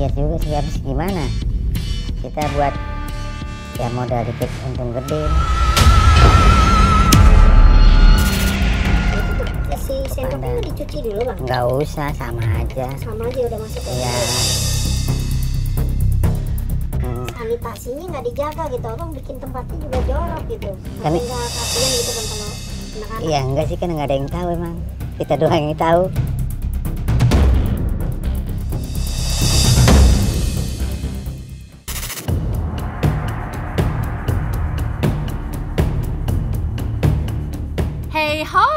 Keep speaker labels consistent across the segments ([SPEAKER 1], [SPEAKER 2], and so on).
[SPEAKER 1] lihat juga sih harus gimana kita buat ya modal dikit untung gede.
[SPEAKER 2] Itu tuh si sendoknya dicuci dulu bang?
[SPEAKER 1] Nggak usah, sama aja.
[SPEAKER 2] Sama aja udah masuk.
[SPEAKER 1] Iya.
[SPEAKER 2] Sanitasinya nggak dijaga gitu, abang bikin tempatnya juga jorok gitu.
[SPEAKER 1] Kami
[SPEAKER 2] nggak kasihan gitu kan kalau anak-anak.
[SPEAKER 1] Iya enggak sih, kan nggak ada yang tahu emang. Kita doang yang tahu.
[SPEAKER 3] Hey ho,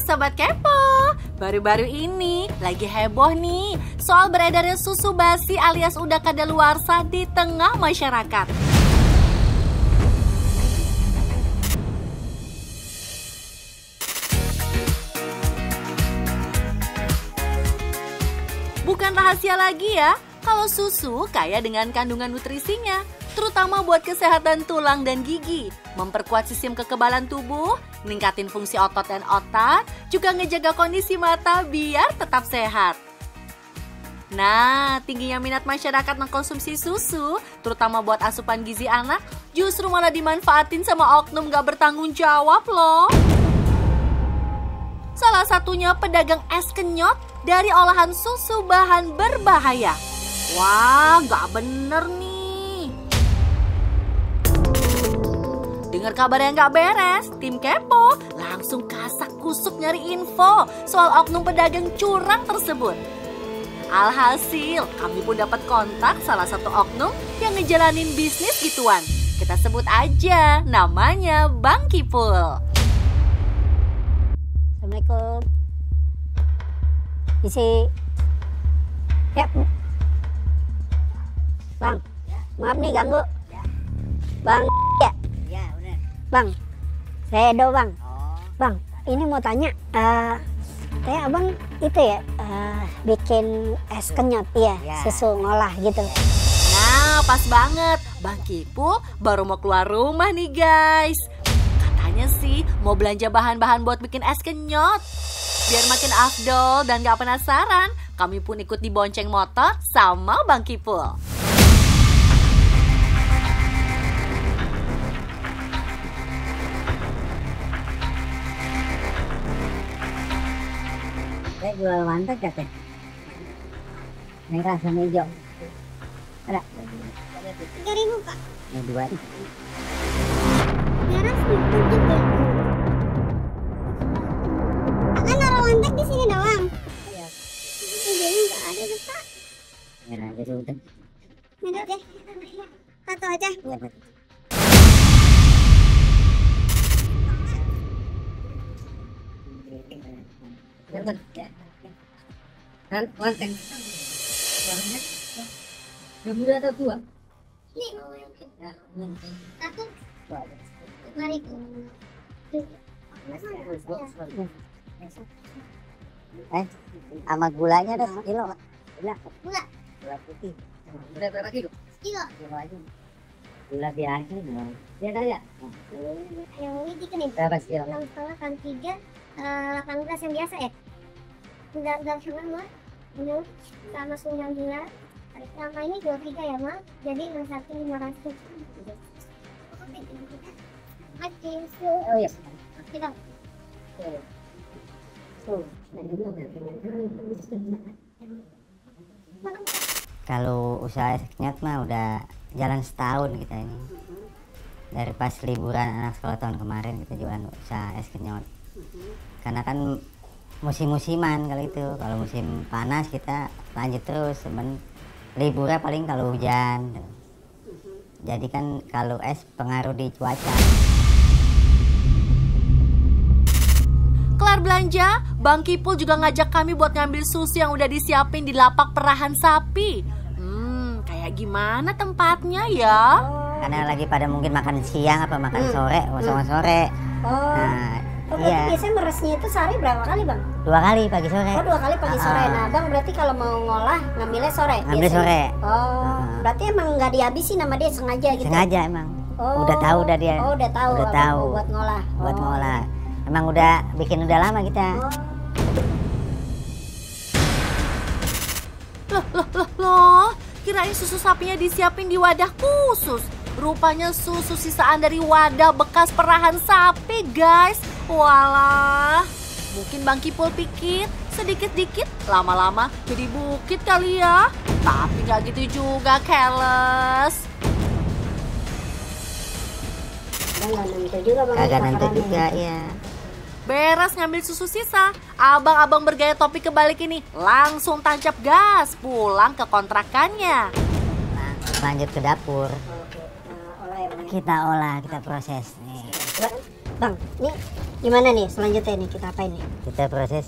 [SPEAKER 3] Sobat Kepo. Baru-baru ini lagi heboh nih soal beredarnya susu basi alias udah kadaluarsa di tengah masyarakat. Bukan rahasia lagi ya, kalau susu kaya dengan kandungan nutrisinya, terutama buat kesehatan tulang dan gigi, memperkuat sistem kekebalan tubuh, meningkatin fungsi otot dan otak, juga ngejaga kondisi mata biar tetap sehat. Nah, tingginya minat masyarakat mengkonsumsi susu, terutama buat asupan gizi anak, justru malah dimanfaatin sama oknum gak bertanggung jawab loh. Salah satunya pedagang es kenyot dari olahan susu bahan berbahaya. Wah, gak bener nih. Dengar kabar yang gak beres, tim Kepo langsung kasak kusuk nyari info soal oknum pedagang curang tersebut. Alhasil, kami pun dapat kontak salah satu oknum yang ngejalanin bisnis gituan. Kita sebut aja namanya Bang Kipul.
[SPEAKER 2] Assalamualaikum. Isi. Yap. Bang, maaf nih ganggu. Bang, ya?
[SPEAKER 1] Iya benar.
[SPEAKER 2] Bang, saya Edo bang.
[SPEAKER 1] Oh.
[SPEAKER 2] Bang, ini mau tanya, kayak abang itu ya bikin es kenyot ya, susu ngolah gitu.
[SPEAKER 3] Nah, pas banget. Bang Kipul baru mau keluar rumah nih guys. Katanya sih mau belanja bahan-bahan buat bikin es kenyot. Biar makin afdol dan gak penasaran, kami pun ikut dibonceng motor sama Bang Kipul.
[SPEAKER 1] Saya jual mantap katanya. Merah sama hijau. Ada?
[SPEAKER 2] 3.000 Pak.
[SPEAKER 1] Ini dua.
[SPEAKER 2] Merah sedikit gitu. Kan naruh lantek di sini doang.
[SPEAKER 1] Iya.
[SPEAKER 2] Hijaunya nggak ada tuh Pak.
[SPEAKER 1] Merah aja dulu deh.
[SPEAKER 2] Merah deh. Satu aja.
[SPEAKER 1] Iya, betul. Kan manteng. Warnanya udah ada dua.
[SPEAKER 2] Nih.
[SPEAKER 1] Ya,
[SPEAKER 2] Satu.
[SPEAKER 1] dua.
[SPEAKER 2] Mari.
[SPEAKER 1] Sama gulanya ada sekilo. Gula.
[SPEAKER 2] Gula.
[SPEAKER 1] Gula putih. Gula berapa kilo?
[SPEAKER 2] Kilo.
[SPEAKER 1] Kilo aja. Gula biasa dong. Dia ada ya?
[SPEAKER 2] Yang ini dikit nih.
[SPEAKER 1] Berapa kilo?
[SPEAKER 2] 6,5 kan 3, 18 yang biasa ya. Udah sama mah. Ini sama 9. Sama ini 23 ya mah. Jadi 61.500.
[SPEAKER 1] Oh iya.
[SPEAKER 2] Kita.
[SPEAKER 1] Kalau usaha es kenyot mah udah jalan setahun kita ini. Dari pas liburan anak sekolah tahun kemarin kita jualan usaha es kenyot. Karena kan musim-musiman kalau itu. Kalau musim panas kita lanjut terus. Liburnya paling kalau hujan. Jadi kan kalau es pengaruh di cuaca.
[SPEAKER 3] Kelar belanja, Bang Kipul juga ngajak kami buat ngambil susu yang udah disiapin di lapak perahan sapi. Kayak gimana tempatnya ya?
[SPEAKER 1] Karena lagi pada mungkin makan siang apa makan sore, kosong sore. Nah, iya.
[SPEAKER 2] Biasanya meresnya itu sehari berapa kali bang?
[SPEAKER 1] 2 kali pagi sore.
[SPEAKER 2] Oh 2 kali pagi sore. Nah bang berarti kalau mau ngolah ngambilnya sore?
[SPEAKER 1] Ngambil sore.
[SPEAKER 2] Oh berarti emang nggak dihabisin sama dia sengaja gitu?
[SPEAKER 1] Sengaja emang.
[SPEAKER 2] Oh,
[SPEAKER 1] udah tahu udah dia.
[SPEAKER 2] Oh udah tahu.
[SPEAKER 1] Udah tahu.
[SPEAKER 2] Buat ngolah.
[SPEAKER 1] Buat ngolah. Emang udah bikin udah lama kita.
[SPEAKER 2] Oh.
[SPEAKER 3] Loh, Kirain susu sapinya disiapin di wadah khusus. Rupanya susu sisaan dari wadah bekas perahan sapi, guys. Walah. Mungkin Bang Kipul pikir sedikit-dikit lama-lama jadi bukit kali ya. Tapi gak gitu juga, keles.
[SPEAKER 1] Kagak nentu juga ya.
[SPEAKER 3] Beres ngambil susu sisa, abang-abang bergaya topi kebalik ini langsung tancap gas pulang ke kontrakannya.
[SPEAKER 1] Lanjut ke dapur. Kita olah, kita proses nih.
[SPEAKER 4] Bang, ini gimana nih selanjutnya nih, kita apain nih?
[SPEAKER 1] Kita proses.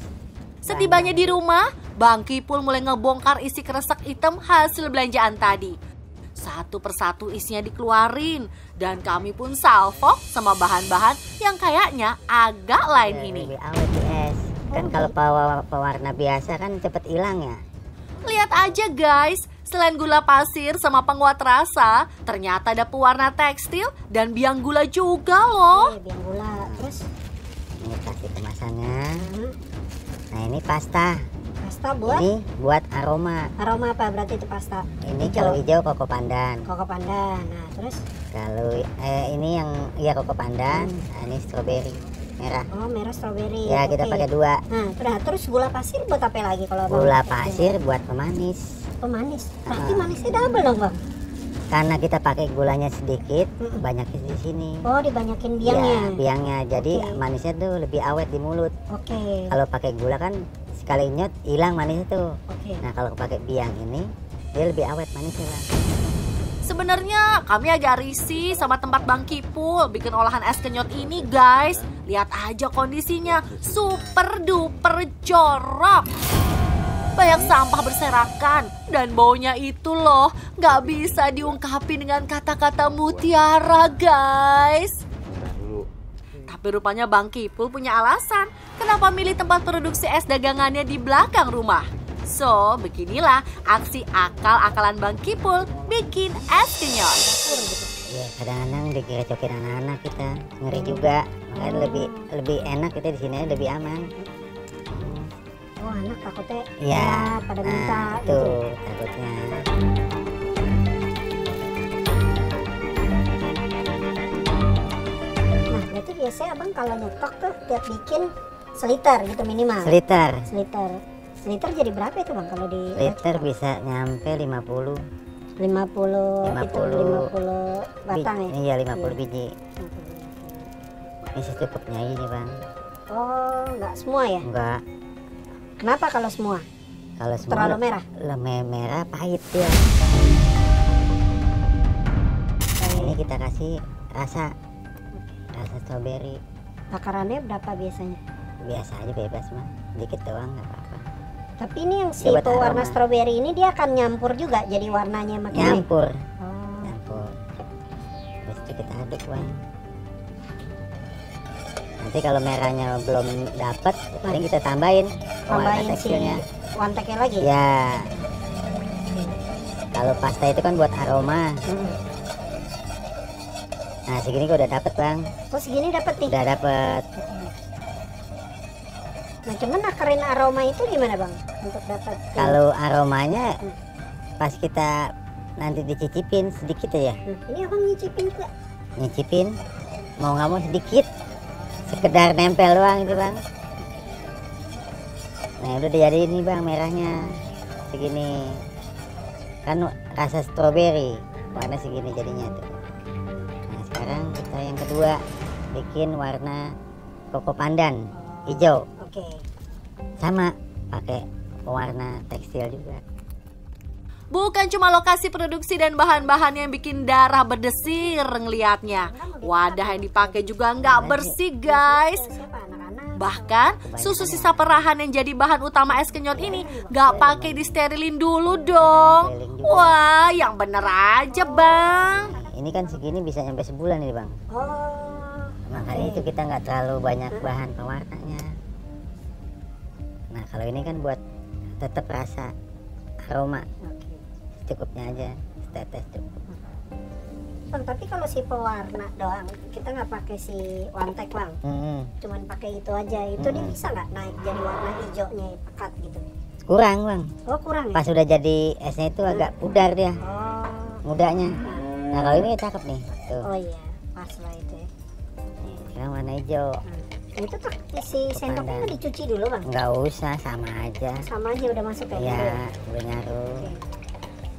[SPEAKER 3] Setibanya di rumah, Bang Kipul mulai ngebongkar isi kresek hitam hasil belanjaan tadi. Satu persatu isinya dikeluarin, dan kami pun salvo sama bahan-bahan yang kayaknya agak lain ini.
[SPEAKER 1] Lebih awet es. Kan kalau pewarna biasa kan cepet hilang ya.
[SPEAKER 3] Lihat aja guys, selain gula pasir sama penguat rasa, ternyata ada pewarna tekstil dan biang gula juga loh.
[SPEAKER 4] Biang gula, terus?
[SPEAKER 1] Ini plastik kemasannya. Nah ini pasta.
[SPEAKER 4] Pasta buat?
[SPEAKER 1] Ini buat aroma.
[SPEAKER 4] Aroma apa berarti itu pasta?
[SPEAKER 1] Ini kalau hijau koko pandan.
[SPEAKER 4] Koko pandan. Nah terus?
[SPEAKER 1] Kalau ini yang koko pandan. Nah, ini stroberi merah.
[SPEAKER 4] Oh merah stroberi.
[SPEAKER 1] Ya kita pakai 2.
[SPEAKER 4] Nah terus gula pasir buat apa lagi kalau abang?
[SPEAKER 1] Gula pasir buat pemanis.
[SPEAKER 4] Pemanis. Berarti manisnya double dong bang?
[SPEAKER 1] Karena kita pakai gulanya sedikit, banyak di sini.
[SPEAKER 4] Oh dibanyakin biangnya.
[SPEAKER 1] Ya, biangnya. Jadi manisnya tuh lebih awet di mulut.
[SPEAKER 4] Oke.
[SPEAKER 1] Kalau pakai gula kan sekali nyot hilang manisnya tuh.
[SPEAKER 4] Oke.
[SPEAKER 1] Nah kalau pakai biang ini dia lebih awet manisnya Bang.
[SPEAKER 3] Sebenarnya kami agak risih sama tempat Bang Kipul bikin olahan es kenyot ini guys. Lihat aja kondisinya, super duper jorok. Banyak sampah berserakan dan baunya itu loh gak bisa diungkapin dengan kata-kata mutiara guys. Tapi rupanya Bang Kipul punya alasan kenapa milih tempat produksi es dagangannya di belakang rumah. So, beginilah aksi akal-akalan Bang Kipul bikin es kenyot.
[SPEAKER 1] Ya kadang-kadang dikecokin anak-anak kita, ngeri juga. Makanya lebih enak kita di sini lebih aman.
[SPEAKER 4] Oh anak takutnya
[SPEAKER 1] Ya,
[SPEAKER 4] pada minta gitu.
[SPEAKER 1] tuh takutnya.
[SPEAKER 4] Nah berarti biasanya abang kalau nyetok tuh tiap bikin seliter gitu minimal.
[SPEAKER 1] Seliter.
[SPEAKER 4] Seliter jadi berapa itu bang kalau di
[SPEAKER 1] Liter bisa nyampe 50.
[SPEAKER 4] 50 itu 50 batang ya?
[SPEAKER 1] Iya 50 biji. Ini secukupnya ini Bang.
[SPEAKER 4] Oh nggak semua ya?
[SPEAKER 1] Enggak.
[SPEAKER 4] Kenapa kalau semua?
[SPEAKER 1] Kalau semua
[SPEAKER 4] Terlalu merah?
[SPEAKER 1] merah pahit dia. Ini kita kasih rasa stroberi.
[SPEAKER 4] Takarannya berapa biasanya?
[SPEAKER 1] Biasa aja bebas mah, dikit doang nggak apa-apa.
[SPEAKER 4] Tapi ini yang si
[SPEAKER 1] Ya, buat
[SPEAKER 4] pewarna
[SPEAKER 1] aroma.
[SPEAKER 4] stroberi ini dia akan nyampur juga jadi warnanya makin naik.
[SPEAKER 1] Nyampur,
[SPEAKER 4] Oh.
[SPEAKER 1] nyampur. Terus itu kita aduk Bang. Nanti kalau merahnya belum dapat, paling kita tambahin
[SPEAKER 4] Tambahin si
[SPEAKER 1] tekstilnya.
[SPEAKER 4] wanteknya lagi.
[SPEAKER 1] Ya. Kalau pasta itu kan buat aroma. Nah segini udah dapet Bang,
[SPEAKER 4] Oh segini dapat nih.
[SPEAKER 1] udah dapet.
[SPEAKER 4] Nah cuman nakarin aroma itu gimana bang? Untuk dapat
[SPEAKER 1] Kalau aromanya pas kita nanti dicicipin sedikit aja,
[SPEAKER 4] ini abang nyicipin juga.
[SPEAKER 1] nyicipin mau nggak mau sedikit, sekedar nempel doang itu Bang. Nah udah jadi ini Bang merahnya segini, kan rasa stroberi warna segini jadinya tuh. Nah sekarang kita yang kedua bikin warna koko pandan hijau,
[SPEAKER 4] Oke.
[SPEAKER 3] sama pakai pewarna tekstil juga. Bukan cuma lokasi produksi dan bahan-bahan yang bikin darah berdesir ngeliatnya. Wadah yang dipakai juga nggak bersih guys. Bahkan susu sisa perahan yang jadi bahan utama es kenyot ini nggak pakai disterilin dulu dong. Wah, yang bener aja bang.
[SPEAKER 1] Ini kan segini bisa sampai sebulan nih Bang.
[SPEAKER 4] Oh.
[SPEAKER 1] Makanya itu kita nggak terlalu banyak bahan pewarnanya. Nah kalau ini kan buat tetap rasa aroma, cukupnya aja, setetes cukup.
[SPEAKER 4] Bang, tapi kalau si pewarna doang, kita nggak pakai si one take bang, cuman pakai itu aja, itu dia bisa nggak naik jadi warna hijaunya pekat gitu?
[SPEAKER 1] Kurang bang,
[SPEAKER 4] Oh kurang ya?
[SPEAKER 1] pas udah jadi esnya itu agak pudar dia
[SPEAKER 4] Oh,
[SPEAKER 1] mudanya. Nah kalau ini cakep nih tuh,
[SPEAKER 4] oh iya, pas lah itu ya.
[SPEAKER 1] sekarang warna hijau.
[SPEAKER 4] Nah, itu tuh si sendoknya nggak dicuci dulu bang?
[SPEAKER 1] Nggak usah, sama aja
[SPEAKER 4] Sama aja udah masuk ya?
[SPEAKER 1] ya, udah nyaruh.
[SPEAKER 4] Oke.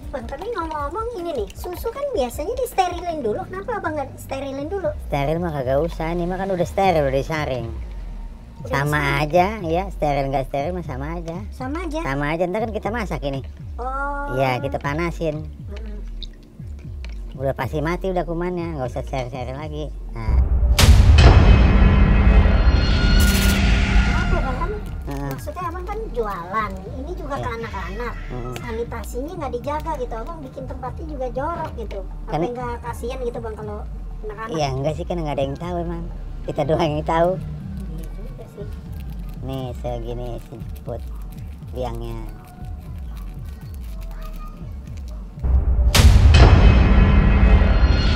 [SPEAKER 4] Bang, tapi ngomong-ngomong ini nih, susu kan biasanya disterilin dulu, kenapa abang nggak sterilin dulu?
[SPEAKER 1] Steril mah kagak usah, ini mah kan udah steril, udah disaring. Sama aja ya, steril nggak steril mah sama aja.
[SPEAKER 4] Sama aja?
[SPEAKER 1] Sama aja, ntar kan kita masak ini.
[SPEAKER 4] Oh.
[SPEAKER 1] Ya kita panasin,
[SPEAKER 4] Mm-mm.
[SPEAKER 1] udah pasti mati udah kumannya, nggak usah steril lagi. Nah,
[SPEAKER 4] Kenapa bang kan?
[SPEAKER 1] Heeh.
[SPEAKER 4] Maksudnya abang kan jualan, ini juga
[SPEAKER 1] Ya.
[SPEAKER 4] ke anak-anak. Sanitasinya nggak dijaga gitu, abang bikin tempatnya juga jorok gitu. Apa
[SPEAKER 1] Kan-
[SPEAKER 4] nggak kasihan gitu bang kalau anak-anak?
[SPEAKER 1] iya enggak sih, kan nggak ada yang tahu emang. Kita doang yang tahu.
[SPEAKER 4] Iya juga sih.
[SPEAKER 1] Nih segini sejemput biangnya.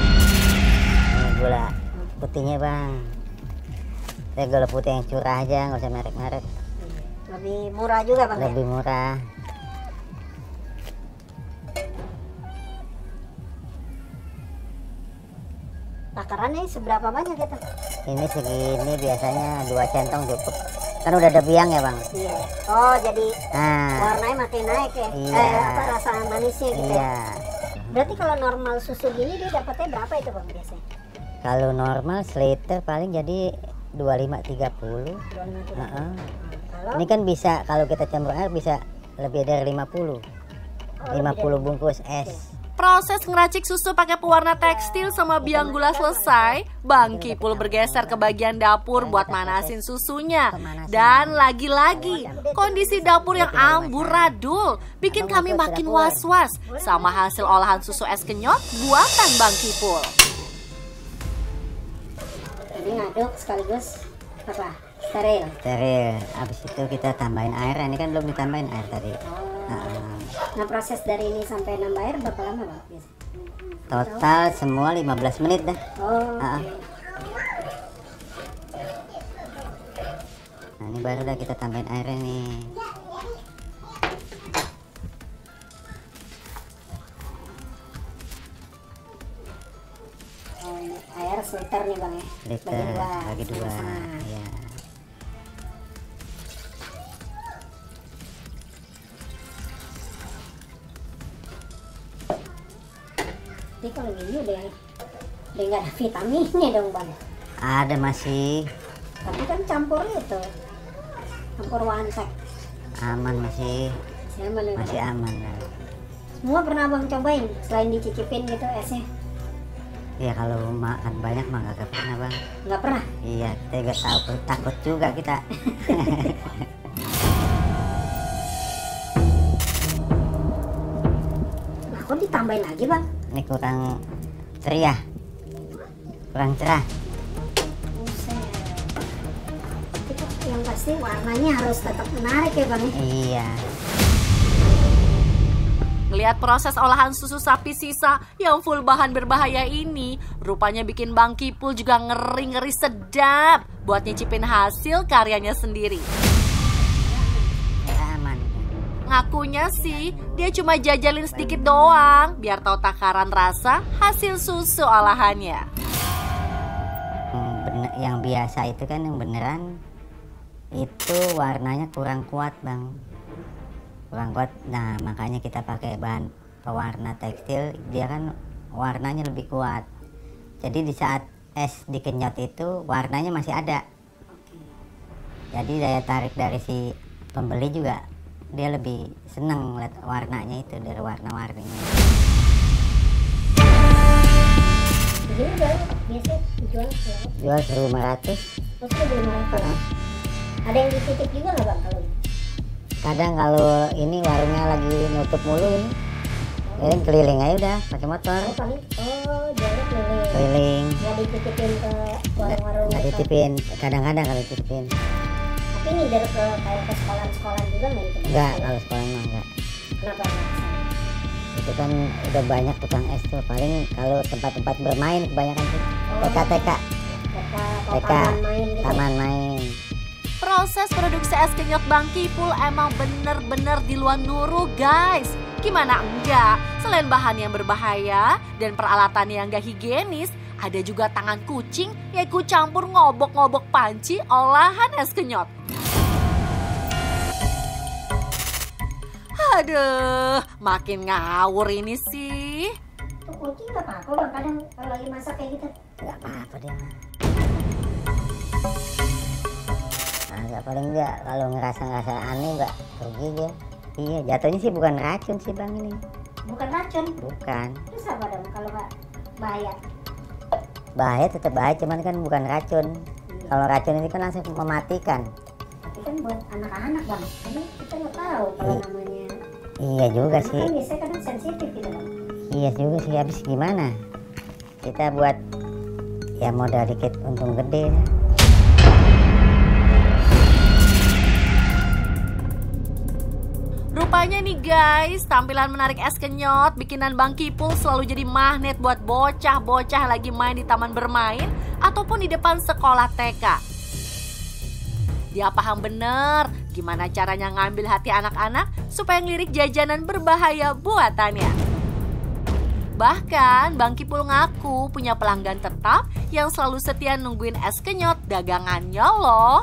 [SPEAKER 1] Ini gula putihnya bang. Saya gula putih yang curah aja, nggak usah merek-merek.
[SPEAKER 4] Lebih murah juga bang ya?
[SPEAKER 1] Lebih murah.
[SPEAKER 4] Takarannya seberapa banyak gitu?
[SPEAKER 1] Ini segini biasanya 2 centong cukup. Kan udah ada biang ya bang.
[SPEAKER 4] Iya. Oh jadi
[SPEAKER 1] Nah,
[SPEAKER 4] warnanya makin naik ya?
[SPEAKER 1] Iya.
[SPEAKER 4] Apa rasa manisnya gitu ya?
[SPEAKER 1] iya.
[SPEAKER 4] Berarti kalau normal susu gini dia dapatnya berapa itu bang biasanya?
[SPEAKER 1] Kalau normal seliter paling jadi 25-30.
[SPEAKER 4] 25
[SPEAKER 1] Heeh.
[SPEAKER 4] Kalau
[SPEAKER 1] Ini kan bisa kalau kita campur air bisa lebih dari 50. 50 bungkus es.
[SPEAKER 3] Proses ngeracik susu pakai pewarna tekstil sama biang gula selesai, Bang Kipul bergeser ke bagian dapur buat manasin susunya. Dan lagi-lagi, kondisi dapur yang amburadul bikin kami makin was-was sama hasil olahan susu es kenyot buatan Bang Kipul.
[SPEAKER 4] ini ngaduk sekaligus apa? Steril.
[SPEAKER 1] Steril. Habis itu kita tambahin air. Ini kan belum ditambahin air tadi. Heeh.
[SPEAKER 4] Nah proses dari ini sampai nambah air berapa lama bang? Biasa?
[SPEAKER 1] Total semua 15 menit dah.
[SPEAKER 4] Oh,
[SPEAKER 1] Ah.
[SPEAKER 4] oke.
[SPEAKER 1] Nah ini baru dah kita tambahin airnya nih.
[SPEAKER 4] Oh, ini air seliter nih bang ya?
[SPEAKER 1] Liter bagi dua.
[SPEAKER 4] Sama-sama.
[SPEAKER 1] Ya.
[SPEAKER 4] Tapi kalau gini udah nggak ada vitaminnya dong bang.
[SPEAKER 1] Ada masih
[SPEAKER 4] Tapi kan campur itu, campur one pack.
[SPEAKER 1] aman, masih
[SPEAKER 4] Saya mana?
[SPEAKER 1] masih aman lah.
[SPEAKER 4] Semua pernah bang cobain selain dicicipin gitu esnya?
[SPEAKER 1] Ya kalau makan banyak mah gak pernah bang.
[SPEAKER 4] Nggak pernah.
[SPEAKER 1] Iya, kita gak tahu, takut juga kita.
[SPEAKER 4] Nah, kok ditambahin lagi bang?
[SPEAKER 1] Ini kurang ceria, kurang cerah.
[SPEAKER 4] Buset. Tapi kok yang pasti warnanya harus tetap menarik ya bang ya?
[SPEAKER 1] Iya.
[SPEAKER 3] Ngelihat proses olahan susu sapi sisa yang full bahan berbahaya ini, rupanya bikin Bang Kipul juga ngeri-ngeri sedap buat nyicipin hasil karyanya sendiri.
[SPEAKER 1] Ya, aman.
[SPEAKER 3] Ngakunya sih, dia cuma jajalin sedikit doang, biar tahu takaran rasa hasil susu olahannya.
[SPEAKER 1] Yang biasa itu kan yang beneran itu warnanya kurang kuat bang, kurang kuat. Nah makanya kita pakai bahan pewarna tekstil, dia kan warnanya lebih kuat. Jadi di saat es dikenyot itu warnanya masih ada. Jadi daya tarik dari si pembeli juga, dia lebih seneng lihat warnanya itu dari warna-warninya.
[SPEAKER 4] Jadi udah biasa dijual berapa?
[SPEAKER 1] Jual 1.500.
[SPEAKER 4] Maksudnya belum ada. Ada yang dititip juga nggak bang kalau?
[SPEAKER 1] Kadang kalau ini warungnya lagi nutup mulu ini, ini keliling aja udah pakai motor.
[SPEAKER 4] Oh paling, oh jualnya keliling.
[SPEAKER 1] Keliling.
[SPEAKER 4] Nggak dititipin ke warung-warung.
[SPEAKER 1] Nggak
[SPEAKER 4] gitu.
[SPEAKER 1] dititipin, kadang-kadang kalau dititipin.
[SPEAKER 4] Tapi ini dari kayak ke sekolah-sekolah juga nggak dititipin?
[SPEAKER 1] Enggak, kalau sekolah mah enggak.
[SPEAKER 4] Kenapa nggak?
[SPEAKER 1] Itu kan udah banyak tukang es tuh, paling kalau tempat-tempat bermain kebanyakan tuh TK,
[SPEAKER 4] taman main gitu.
[SPEAKER 1] taman main.
[SPEAKER 3] Proses produksi es kenyot Bang Kipul emang bener-bener di luar nuru guys. Gimana enggak? Selain bahan yang berbahaya dan peralatan yang gak higienis, ada juga tangan kucing yang ikut campur ngobok-ngobok panci olahan es kenyot. Aduh, makin ngawur ini sih.
[SPEAKER 4] Tuh kucing nggak apa-apa Bang, kadang kalau lagi masak kayak gitu.
[SPEAKER 1] Nggak apa-apa dia mah. Agak paling enggak kalau ngerasa aneh nggak pergi dia. Iya, jatuhnya sih bukan racun sih Bang ini.
[SPEAKER 4] Bukan racun.
[SPEAKER 1] Bukan.
[SPEAKER 4] Terus apa dong kalau nggak bahaya?
[SPEAKER 1] Bahaya tetap bahaya, cuman kan bukan racun. Kalau racun ini kan langsung mematikan.
[SPEAKER 4] Tapi kan buat anak-anak Bang, ini kita nggak tahu kalau namanya.
[SPEAKER 1] Iya juga
[SPEAKER 4] Anak
[SPEAKER 1] sih.
[SPEAKER 4] kan biasanya kadang sensitif gitu Bang.
[SPEAKER 1] Iya juga sih, habis gimana? Kita buat ya modal dikit untung gede.
[SPEAKER 3] Rupanya nih guys, tampilan menarik es kenyot bikinan Bang Kipul selalu jadi magnet buat bocah-bocah lagi main di taman bermain ataupun di depan sekolah TK. Dia paham bener gimana caranya ngambil hati anak-anak supaya ngelirik jajanan berbahaya buatannya. Bahkan Bang Kipul ngaku punya pelanggan tetap yang selalu setia nungguin es kenyot dagangannya loh.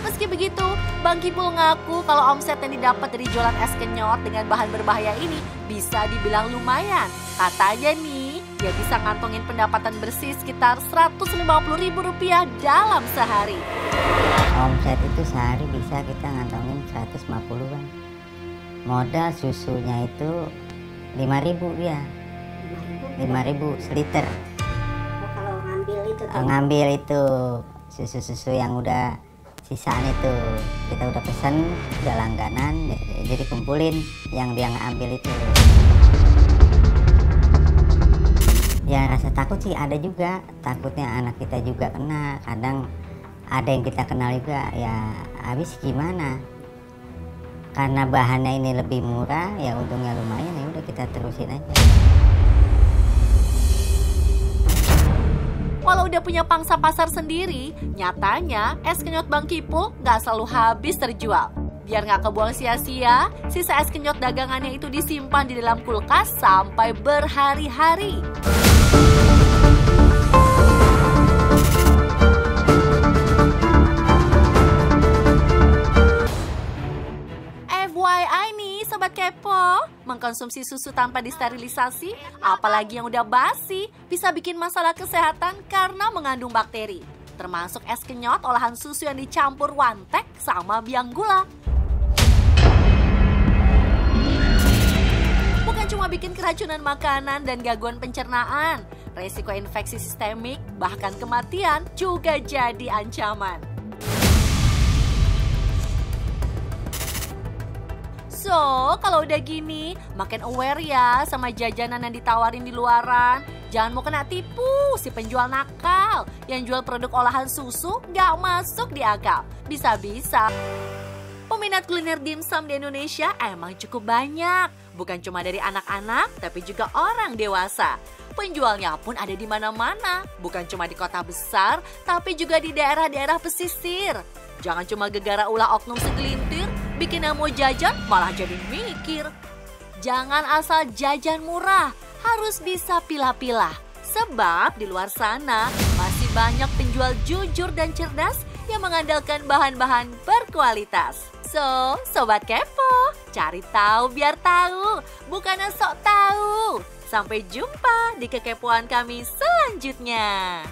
[SPEAKER 3] Meski begitu, Bang Kipul ngaku kalau omset yang didapat dari jualan es kenyot dengan bahan berbahaya ini bisa dibilang lumayan. Katanya nih, dia bisa ngantongin pendapatan bersih sekitar Rp150.000 dalam sehari.
[SPEAKER 1] Omset itu sehari bisa kita ngantongin 150 Bang. Modal susunya itu 5.000 ya. 5.000 seliter.
[SPEAKER 4] Oh, kalau ngambil itu tuh.
[SPEAKER 1] Ngambil itu susu-susu yang udah sisaan itu kita udah pesen, udah langganan, jadi kumpulin yang dia ngambil itu. Ya rasa takut sih ada juga, takutnya anak kita juga kena, kadang ada yang kita kenal juga, ya habis gimana? Karena bahannya ini lebih murah, ya untungnya lumayan, ya udah kita terusin aja.
[SPEAKER 3] Walau udah punya pangsa pasar sendiri, nyatanya es kenyot Bang Kipul nggak selalu habis terjual. Biar nggak kebuang sia-sia, sisa es kenyot dagangannya itu disimpan di dalam kulkas sampai berhari-hari. FYI nih Sobat Kepo, mengkonsumsi susu tanpa disterilisasi, apalagi yang udah basi, bisa bikin masalah kesehatan karena mengandung bakteri. Termasuk es kenyot olahan susu yang dicampur wantek sama biang gula. Bukan cuma bikin keracunan makanan dan gangguan pencernaan, resiko infeksi sistemik bahkan kematian juga jadi ancaman. So, kalau udah gini, makin aware ya sama jajanan yang ditawarin di luaran. Jangan mau kena tipu si penjual nakal yang jual produk olahan susu nggak masuk di akal. Bisa-bisa peminat kuliner dimsum di Indonesia emang cukup banyak. Bukan cuma dari anak-anak, tapi juga orang dewasa. Penjualnya pun ada di mana-mana. Bukan cuma di kota besar, tapi juga di daerah-daerah pesisir. Jangan cuma gegara ulah oknum segelintir, bikin yang mau jajan malah jadi mikir. Jangan asal jajan murah, harus bisa pilah-pilah. Sebab di luar sana masih banyak penjual jujur dan cerdas yang mengandalkan bahan-bahan berkualitas. So, Sobat Kepo, cari tahu biar tahu, bukannya sok tahu. Sampai jumpa di kekepoan kami selanjutnya.